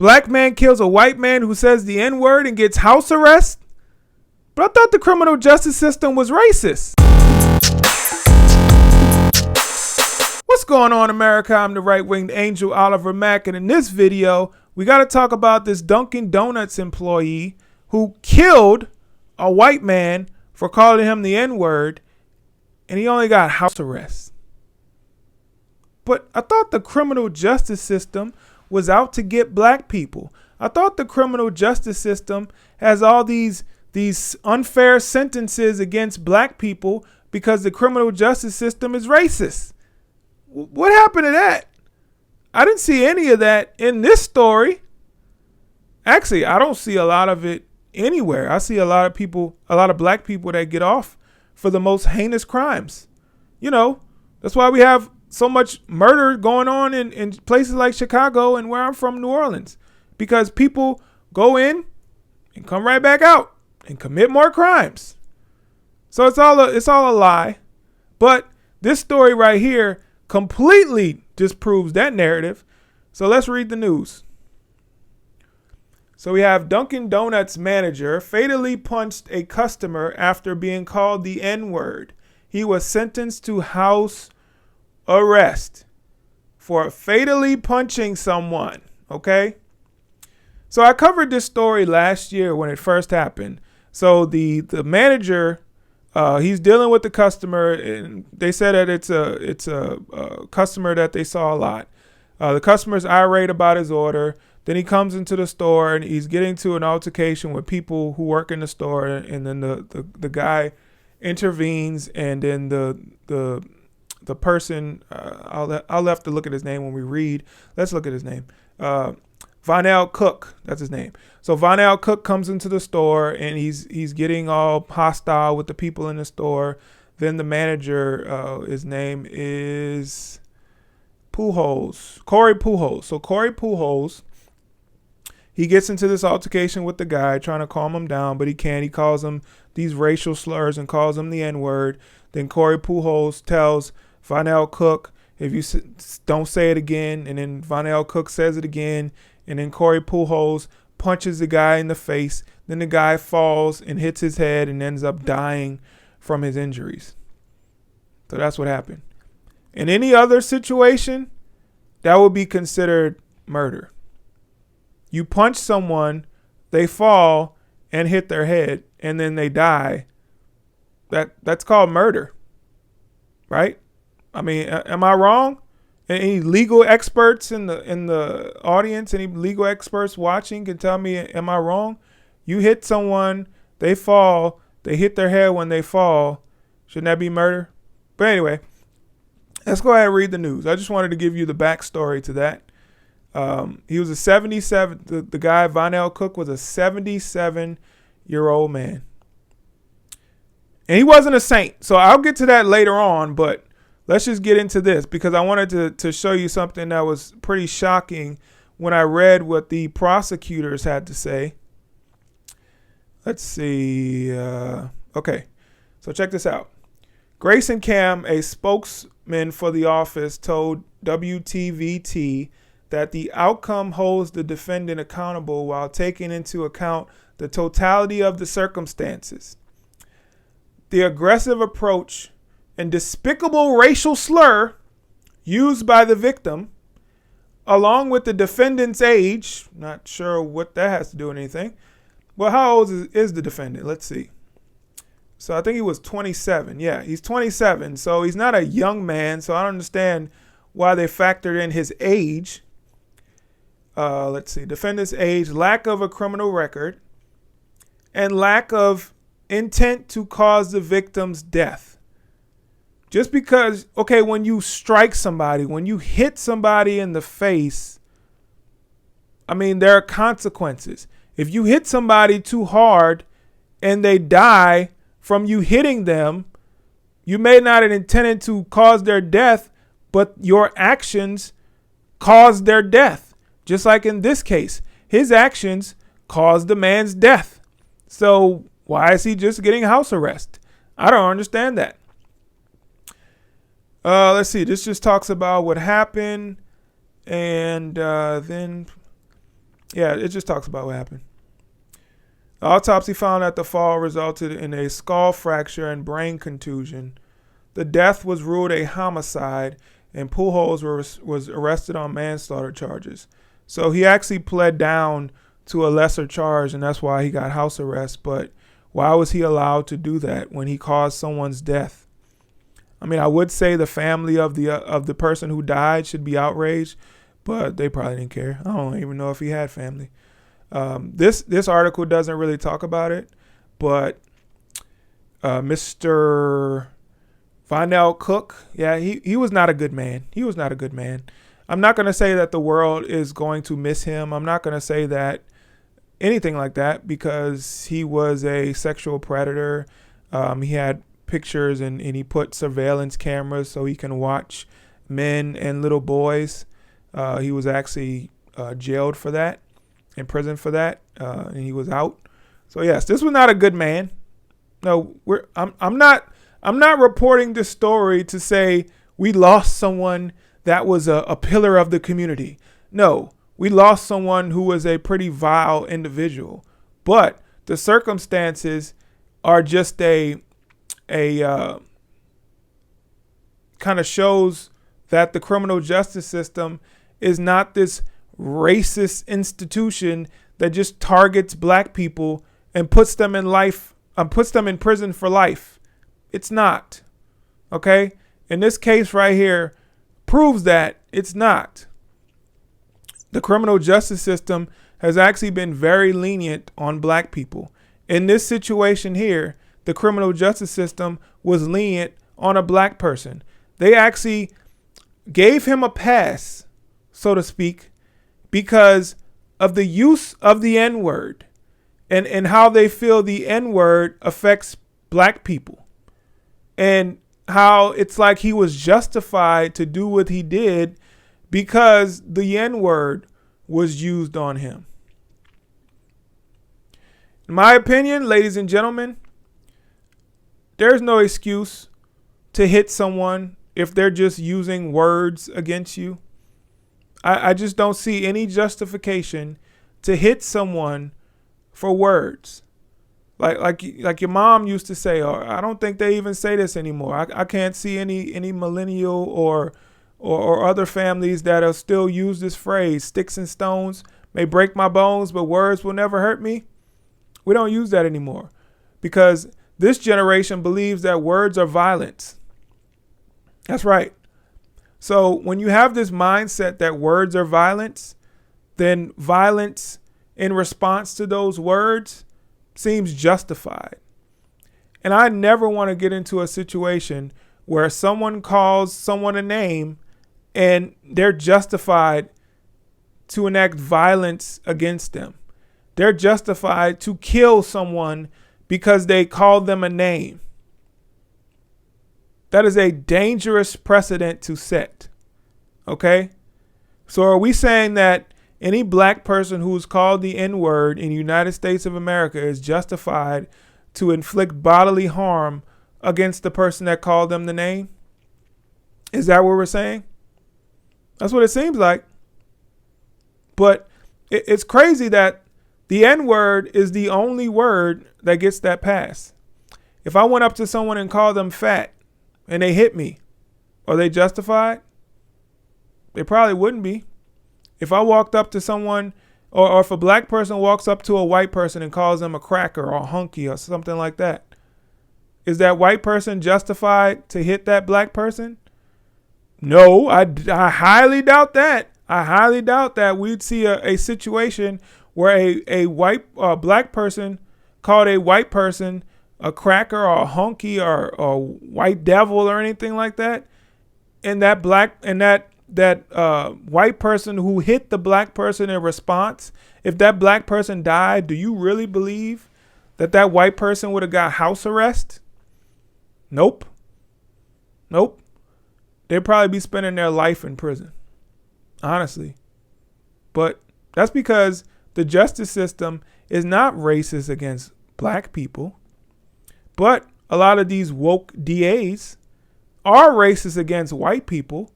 Black man kills a white man who says the N-word and gets house arrest? But I thought the criminal justice system was racist. What's going on, America? I'm the right-winged angel Oliver Mack, and in this video, we got to talk about this Dunkin' Donuts employee who killed a white man for calling him the N-word, and he only got house arrest. But I thought the criminal justice system was out to get black people. I thought the criminal justice system has all these unfair sentences against black people because the criminal justice system is racist. What happened to that? I didn't see any of that in this story. Actually, I don't see a lot of it anywhere. I see a lot of black people that get off for the most heinous crimes. You know, that's why we have so much murder going on in places like Chicago and where I'm from, New Orleans, because people go in and come right back out and commit more crimes. So it's all a lie. But this story right here completely disproves that narrative. So let's read the news. So we have Dunkin' Donuts manager fatally punched a customer after being called the N-word. He was sentenced to house arrest for fatally punching someone. Okay. So I covered this story last year when it first happened. So the manager, he's dealing with the customer, and they said that it's a customer that they saw a lot. The customer's irate about his order. Then he comes into the store and he's getting to an altercation with people who work in the store, and then the guy intervenes, and then the person, I'll have to look at his name when we read. Let's look at his name. Vonell Cook, that's his name. So Vonell Cook comes into the store and he's getting all hostile with the people in the store. Then the manager, his name is Pujols, Corey Pujols. So Corey Pujols, he gets into this altercation with the guy, trying to calm him down, but he can't. He calls him these racial slurs and calls him the N-word. Then Corey Pujols tells Vonell Cook, if you don't say it again, and then Vonell Cook says it again, and then Corey Pujols punches the guy in the face. Then the guy falls and hits his head and ends up dying from his injuries. So that's what happened. In any other situation, that would be considered murder. You punch someone, they fall and hit their head, and then they die. That's called murder, right? I mean, am I wrong? Any legal experts in the audience, any legal experts watching can tell me, am I wrong? You hit someone, they fall, they hit their head when they fall. Shouldn't that be murder? But anyway, let's go ahead and read the news. I just wanted to give you the backstory to that. He was a 77, the guy, Vonell Cook, was a 77-year-old man. And he wasn't a saint. So I'll get to that later on, but let's just get into this because I wanted to show you something that was pretty shocking when I read what the prosecutors had to say. Let's see. Okay, so check this out. Grayson Cam, a spokesman for the office, told WTVT that the outcome holds the defendant accountable while taking into account the totality of the circumstances. The aggressive approach and despicable racial slur used by the victim, along with the defendant's age, not sure what that has to do with anything. Well, how old is the defendant? Let's see. So I think he was 27. Yeah, he's 27. So he's not a young man. So I don't understand why they factored in his age. Let's see. Defendant's age, lack of a criminal record, and lack of intent to cause the victim's death. Just because, okay, when you strike somebody, when you hit somebody in the face, I mean, there are consequences. If you hit somebody too hard and they die from you hitting them, you may not have intended to cause their death, but your actions caused their death. Just like in this case, his actions caused the man's death. So why is he just getting house arrest? I don't understand that. Let's see. This just talks about what happened. And then Yeah, it just talks about what happened. The autopsy found that the fall resulted in a skull fracture and brain contusion. The death was ruled a homicide, and Pujols was arrested on manslaughter charges. So he actually pled down to a lesser charge, and that's why he got house arrest. But why was he allowed to do that when he caused someone's death? I mean, I would say the family of the person who died should be outraged, but they probably didn't care. I don't even know if he had family. This article doesn't really talk about it, but Mr. Vonell Cook, yeah, he was not a good man. He was not a good man. I'm not going to say that the world is going to miss him. I'm not going to say that anything like that, because he was a sexual predator. He had pictures and he put surveillance cameras so he can watch men and little boys. He was actually jailed for that, in prison for that, and he was out. So yes, this was not a good man. No, I'm not reporting this story to say we lost someone that was a pillar of the community. No, we lost someone who was a pretty vile individual. But the circumstances are just a kind of shows that the criminal justice system is not this racist institution that just targets black people and puts them in prison for life. It's not. Okay? And this case right here proves that it's not. The criminal justice system has actually been very lenient on black people. In this situation here, the criminal justice system was lenient on a black person. They actually gave him a pass, so to speak, because of the use of the N-word and how they feel the N-word affects black people. And how it's like he was justified to do what he did because the N-word was used on him. In my opinion, ladies and gentlemen, there's no excuse to hit someone if they're just using words against you. I just don't see any justification to hit someone for words. Like your mom used to say, or I don't think they even say this anymore. I can't see any millennial or other families that'll still use this phrase, sticks and stones may break my bones, but words will never hurt me. We don't use that anymore because this generation believes that words are violence. That's right. So when you have this mindset that words are violence, then violence in response to those words seems justified. And I never want to get into a situation where someone calls someone a name and they're justified to enact violence against them. They're justified to kill someone because they called them a name. That is a dangerous precedent to set. Okay? So are we saying that any black person who's called the N-word in the United States of America is justified to inflict bodily harm against the person that called them the name? Is that what we're saying? That's what it seems like. But it's crazy that the N-word is the only word that gets that pass. If I went up to someone and called them fat and they hit me, are they justified? They probably wouldn't be. If I walked up to someone, or if a black person walks up to a white person and calls them a cracker or a hunky or something like that, is that white person justified to hit that black person? No, I highly doubt that. I highly doubt that we'd see a situation where a black person called a white person a cracker or a hunky or a white devil or anything like that, and that white person who hit the black person in response, if that black person died, do you really believe that white person would have got house arrest? Nope. They'd probably be spending their life in prison, honestly. But that's because the justice system is not racist against black people. But a lot of these woke DAs are racist against white people.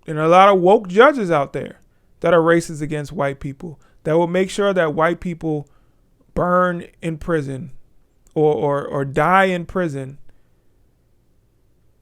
And a lot of woke judges out there that are racist against white people. that will make sure that white people burn in prison or die in prison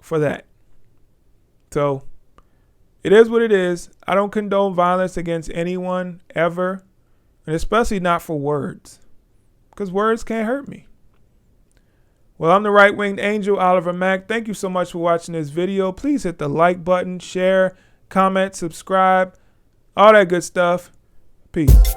for that. So it is what it is. I don't condone violence against anyone ever, and especially not for words, because words can't hurt me. Well, I'm the right-winged angel, Oliver Mack. Thank you so much for watching this video. Please hit the like button, share, comment, subscribe, all that good stuff. Peace.